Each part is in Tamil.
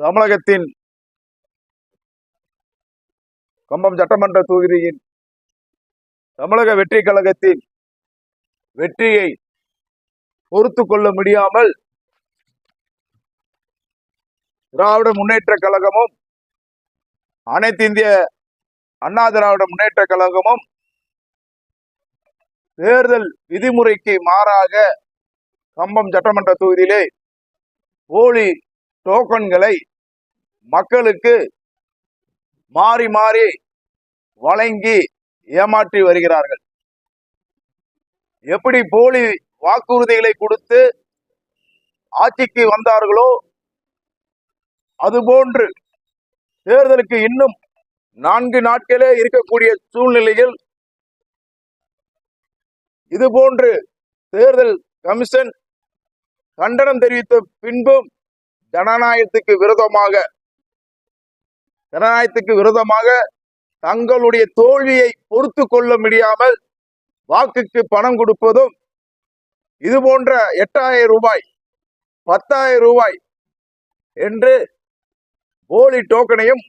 தமிழகத்தின் கம்பம் சட்டமன்ற தொகுதியின் தமிழக வெற்றி கழகத்தின் வெற்றியை பொறுத்து கொள்ள முடியாமல் திராவிட முன்னேற்ற கழகமும் அனைத்து இந்திய அண்ணா திராவிட முன்னேற்ற கழகமும் தேர்தல் விதிமுறைக்கு மாறாக கம்பம் சட்டமன்ற தொகுதியிலே போலி டோக்கன்களை மக்களுக்கு மாறி மாறி வழங்கி ஏமாற்றி வருகிறார்கள். எப்படி போலி வாக்குறுதிகளை கொடுத்து ஆட்சிக்கு வந்தார்களோ அதுபோன்று தேர்தலுக்கு இன்னும் 4 நாட்களே இருக்கக்கூடிய சூழ்நிலையில் இதுபோன்று தேர்தல் கமிஷன் கண்டனம் தெரிவித்த பின்பும் ஜனநாயகத்துக்கு விரோதமாக தங்களுடைய தோல்வியை பொறுத்து கொள்ள முடியாமல் வாக்குக்கு பணம் கொடுப்பதும் இது போன்ற 8,000 ரூபாய் 10,000 ரூபாய் என்று போலி டோக்கனையும்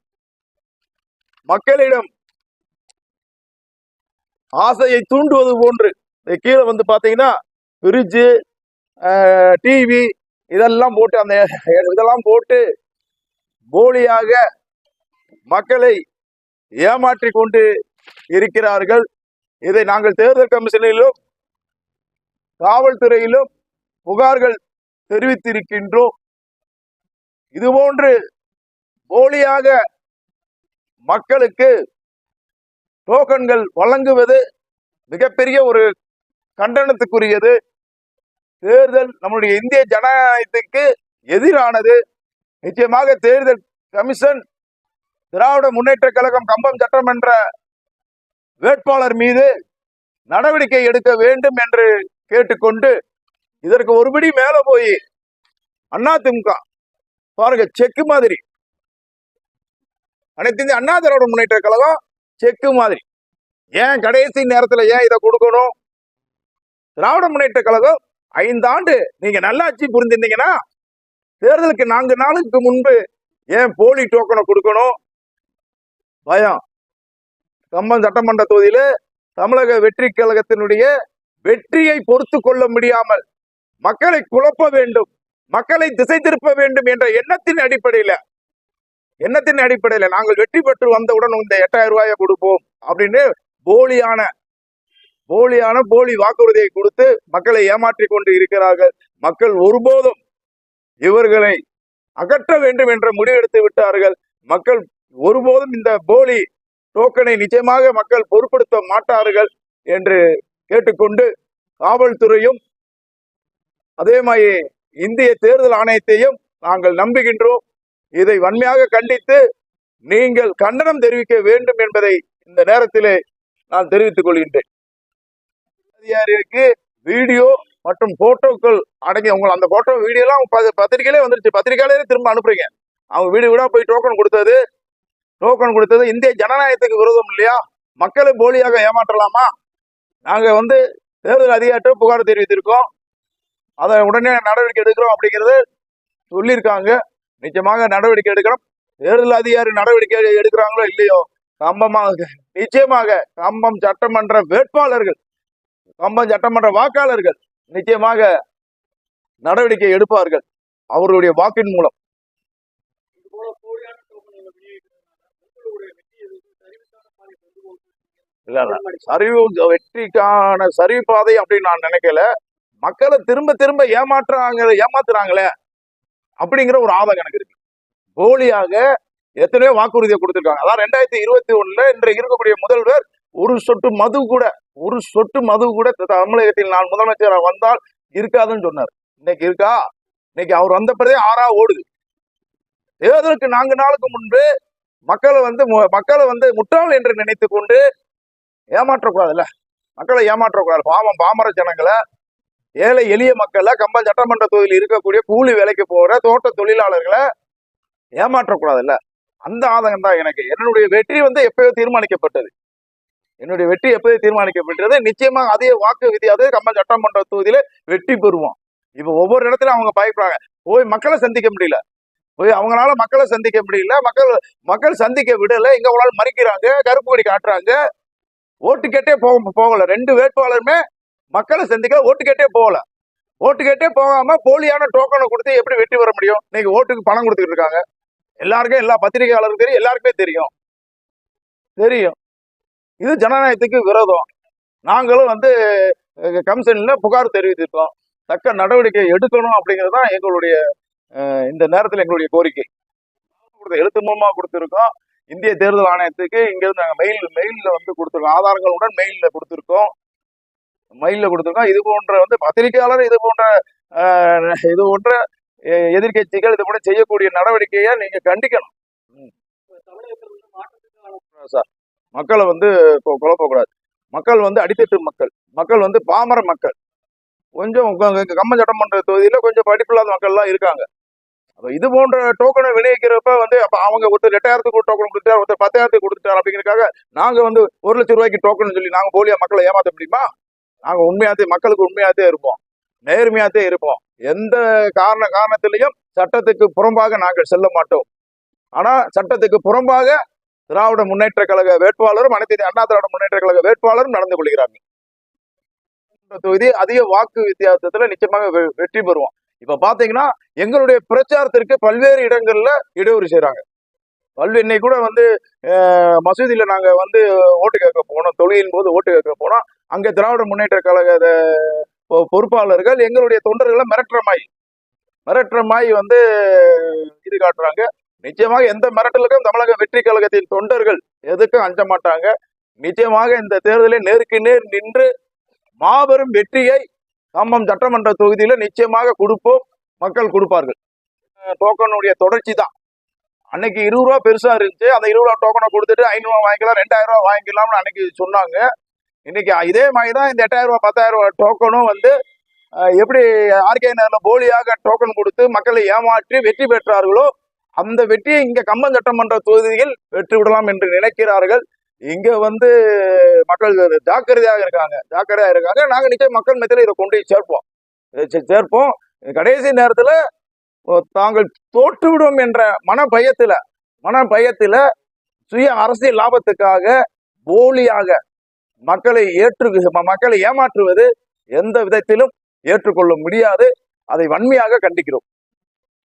மக்களிடம் ஆசையை தூண்டுவது போன்று கீழே வந்து பாத்தீங்கன்னா ஃப்ரிட்ஜு, டிவி இதெல்லாம் போட்டு போலியாக மக்களை ஏமாற்றி கொண்டு இருக்கிறார்கள். இதை நாங்கள் தேர்தல் கமிஷனிலும் காவல்துறையிலும் புகார்கள் தெரிவித்திருக்கின்றோம். இதுபோன்று போலியாக மக்களுக்கு டோக்கன்கள் வழங்குவது மிகப்பெரிய ஒரு கண்டனத்துக்குரியது. தேர்தல் நம்முடைய இந்திய ஜனநாயகத்துக்கு எதிரானது. நிச்சயமாக தேர்தல் கமிஷன் திராவிட முன்னேற்ற கழகம் கம்பம் சட்டமன்ற வேட்பாளர் மீது நடவடிக்கை எடுக்க வேண்டும் என்று கேட்டுக்கொண்டு, இதற்கு ஒருபடி மேல போய் அதிமுக பாருங்க, செக்கு மாதிரி அனைத்து இந்திய அண்ணா திராவிட முன்னேற்ற கழகம் செக்கு மாதிரி. ஏன் கடைசி நேரத்துல ஏன் இதை கொடுக்கணும்? திராவிட முன்னேற்ற கழகம் 5 ஆண்டு நீங்க நல்லாட்சி புரிந்திருந்தீங்கன்னா தேர்தலுக்கு 4 நாளுக்கு முன்பு ஏன் போலி டோக்கனை கொடுக்கணும்? பயம். கம்பம் சட்டமன்ற தொகுதியில தமிழக வெற்றி கழகத்தினுடைய வெற்றியை பொறுத்து கொள்ள முடியாமல் மக்களை குழப்ப வேண்டும், மக்களை திசை திருப்ப வேண்டும் என்ற எண்ணத்தின் அடிப்படையில நாங்கள் வெற்றி பெற்று வந்தவுடன் இந்த 8,000 ரூபாயை கொடுப்போம் அப்படின்னு போலி வாக்குறுதியை கொடுத்து மக்களை ஏமாற்றி கொண்டு இருக்கிறார்கள். மக்கள் ஒருபோதும் இவர்களை அகற்ற வேண்டும் என்ற முடிவெடுத்து விட்டார்கள். மக்கள் ஒருபோதும் இந்த போலி டோக்கனை நிச்சயமாக மக்கள் பொருட்படுத்த மாட்டார்கள் என்று கேட்டுக்கொண்டு, காவல்துறையும் அதே மாதிரி இந்திய தேர்தல் ஆணையத்தையும் நாங்கள் நம்புகின்றோம். இதை வன்மையாக கண்டித்து நீங்கள் கண்டனம் தெரிவிக்க வேண்டும் என்பதை இந்த நேரத்திலே நான் தெரிவித்துக் கொள்கின்றேன். அதிகாரிக்கு வீடியோ மற்றும் போட்டோக்கள் அடங்கி அந்த போட்டோ வீடியோ எல்லாம் பத்திரிகையிலே வந்துருச்சு. பத்திரிகையிலே திரும்ப அனுப்புறீங்க. அவங்க வீடு போய் டோக்கன் கொடுத்தது இந்திய ஜனநாயகத்துக்கு விரோதம் இல்லையா? மக்களை போலியாக ஏமாற்றலாமா? நாங்க தேர்தல் அதிகாரிட்ட புகார் தெரிவித்திருக்கோம். அதை உடனே நடவடிக்கை எடுக்கிறோம் அப்படிங்கிறது சொல்லியிருக்காங்க. நிச்சயமாக நடவடிக்கை எடுக்கணும். தேர்தல் அதிகாரி நடவடிக்கை எடுக்கிறாங்களோ இல்லையோ, நிச்சயமாக கம்பம் சட்டமன்ற வேட்பாளர்கள், கம்பம் சட்டமன்ற வாக்காளர்கள் நிச்சயமாக நடவடிக்கை எடுப்பார்கள் அவர்களுடைய வாக்கின் மூலம். வெற்றிக்கான சரிவு பாதை அப்படின்னு நான் நினைக்கல. மக்களை திரும்ப ஏமாத்துறாங்களே அப்படிங்கிற ஒரு ஆதங்கம் எனக்கு இருக்கு. போலியாக எத்தனையோ வாக்குறுதியை கொடுத்திருக்காங்க. அதான் 2021 இன்றைக்கு இருக்கக்கூடிய முதல்வர் ஒரு சொட்டு மது கூட தமிழகத்தில் நான் முதலமைச்சராக வந்தால் இருக்காதுன்னு சொன்னார். இன்னைக்கு இருக்கா? இன்னைக்கு அவர் வந்த பிறகு 6 ஓடுது. தேர்தலுக்கு 4 நாளுக்கு முன்பு மக்களை முட்டாள் என்று நினைத்து கொண்டு ஏமாற்றக்கூடாதுல்ல. மக்களை ஏமாற்றக்கூடாது. பாமர ஜனங்களை, ஏழை எளிய மக்களை, கம்பம் சட்டமன்ற தொகுதியில் இருக்கக்கூடிய கூலி வேலைக்கு போற தோட்ட தொழிலாளர்களை ஏமாற்றக்கூடாதுல்ல. அந்த ஆதங்கம் தான் எனக்கு. என்னுடைய வெற்றி எப்பயோ தீர்மானிக்கப்பட்டது. நிச்சயமாக அதே வாக்கு விதியாவது கம்பம் சட்டமன்ற தொகுதியில வெற்றி பெறுவோம். இப்ப ஒவ்வொரு இடத்துல அவங்க பயப்படுறாங்க. போய் மக்களை சந்திக்க முடியல. போய் அவங்களால மக்களை சந்திக்க முடியல, மக்கள் சந்திக்க விடல, இங்க ஒரு நாள் மறிக்கிறாங்க, கருப்பு கொடி காட்டுறாங்க, ஓட்டு கேட்டே போகல. 2 வேட்பாளருமே மக்களை சந்திக்க ஓட்டு கேட்டே போகல. ஓட்டு கேட்டே போகாம போலியான டோக்கனை கொடுத்து எப்படி வெற்றி பெற முடியும்? இன்னைக்கு ஓட்டுக்கு பணம் கொடுத்துட்டு இருக்காங்க. எல்லாருக்கும், எல்லா பத்திரிகையாளருக்கும் தெரியும், எல்லாருக்குமே தெரியும். இது ஜனநாயகத்துக்கு விரோதம். நாங்களும் வந்து கமிஷன்ல புகார் தெரிவித்திருக்கோம். தக்க நடவடிக்கை எடுக்கணும் அப்படிங்கிறது தான் எங்களுடைய இந்த நேரத்தில் எங்களுடைய கோரிக்கை. எழுத்து மூலமா கொடுத்திருக்கோம். இந்திய தேர்தல் ஆணையத்துக்கு இங்கிருந்து நாங்கள் மெயில்ல வந்து கொடுத்துருக்கோம். ஆதாரங்களுடன் மெயில்ல கொடுத்திருக்கோம். இது போன்ற வந்து பத்திரிகையாளர் இது போன்ற எதிர்கட்சிகள் இது போல செய்யக்கூடிய நடவடிக்கையை நீங்க கண்டிக்கணும் சார். மக்களை வந்து குழப்பக்கூடாது. மக்கள் வந்து அடித்தட்டு மக்கள் வந்து பாமர மக்கள், கொஞ்சம் கம்ம சட்டமன்ற தொகுதியில கொஞ்சம் படிப்பில்லாத மக்கள் எல்லாம் இருக்காங்க. இது போன்ற டோக்கனை விநியோகிக்கிறப்ப வந்து அப்ப அவங்க ஒருத்தர் 8,000 டோக்கன் கொடுத்தாரு, ஒருத்தர் 10,000 கொடுத்துட்டாரு அப்படிங்கிறதுக்காக நாங்க வந்து 1,00,000 டோக்கன் சொல்லி நாங்க போலியா மக்களை ஏமாத்த முடியுமா? நாங்க மக்களுக்கு உண்மையாத்தே இருப்போம், நேர்மையாத்தே இருப்போம். எந்த காரணத்திலையும் சட்டத்துக்கு புறம்பாக நாங்கள் செல்ல மாட்டோம். ஆனா சட்டத்துக்கு புறம்பாக திராவிட முன்னேற்ற கழக வேட்பாளரும், அனைத்து அண்ணா திராவிட முன்னேற்ற கழக வேட்பாளரும் நடந்து கொள்கிறாங்க. தொகுதி அதிக வாக்கு வித்தியாசத்துல நிச்சயமாக வெற்றி பெறுவோம். இப்ப பாத்தீங்கன்னா எங்களுடைய பிரச்சாரத்திற்கு பல்வேறு இடங்கள்ல இடையூறு செய்யறாங்க. இன்னைக்கு கூட வந்து மசூதியில நாங்க வந்து ஓட்டு கேட்க போனோம், தொழுகையின் போது ஓட்டு கேட்க போனோம். அங்க திராவிட முன்னேற்ற கழக பொறுப்பாளர்கள் எங்களுடைய தொண்டர்களை மிரட்டுறமாய் வந்து இது காட்டுறாங்க. நிச்சயமாக எந்த மிரட்டலுக்கும் தமிழக வெற்றி கழகத்தின் தொண்டர்கள் எதுக்கும் அஞ்ச மாட்டாங்க. நிச்சயமாக இந்த தேர்தலில் நேருக்கு நேர் நின்று மாபெரும் வெற்றியை கம்பம் சட்டமன்ற தொகுதியில நிச்சயமாக கொடுப்போம், மக்கள் கொடுப்பார்கள். டோக்கனுடைய தொடர்ச்சி தான். அன்னைக்கு 20 ரூபா பெருசா இருந்துச்சு, அந்த 20 ரூபா டோக்கனை கொடுத்துட்டு 500 ரூபா வாங்கிக்கலாம், 2000 ரூபா வாங்கிக்கலாம்னு அன்னைக்கு சொன்னாங்க. இன்னைக்கு இதே மாதிரிதான் இந்த 8000 ரூபா 10,000 ரூபா டோக்கனும் வந்து எப்படி ஆர்கே நகர்ல போலியாக டோக்கன் கொடுத்து மக்களை ஏமாற்றி வெற்றி பெற்றார்களோ அந்த வெற்றியை இங்க கம்பம் சட்டமன்ற தொகுதியில் வெற்றி விடலாம் என்று நினைக்கிறார்கள். இங்க வந்து மக்கள் ஜாக்கிரதையாக இருக்காங்க. நாங்க நிச்சயம் மக்கள் மத்தியில இதை கொண்டு சேர்ப்போம். கடைசி நேரத்துல தாங்கள் தோற்றுவிடும் என்ற மன பயத்துல சுய அரசியல் லாபத்துக்காக போலியாக மக்களை ஏமாற்றுவது எந்த விதத்திலும் ஏற்றுக்கொள்ள முடியாது. அதை வன்மையாக கண்டிக்கிறோம்.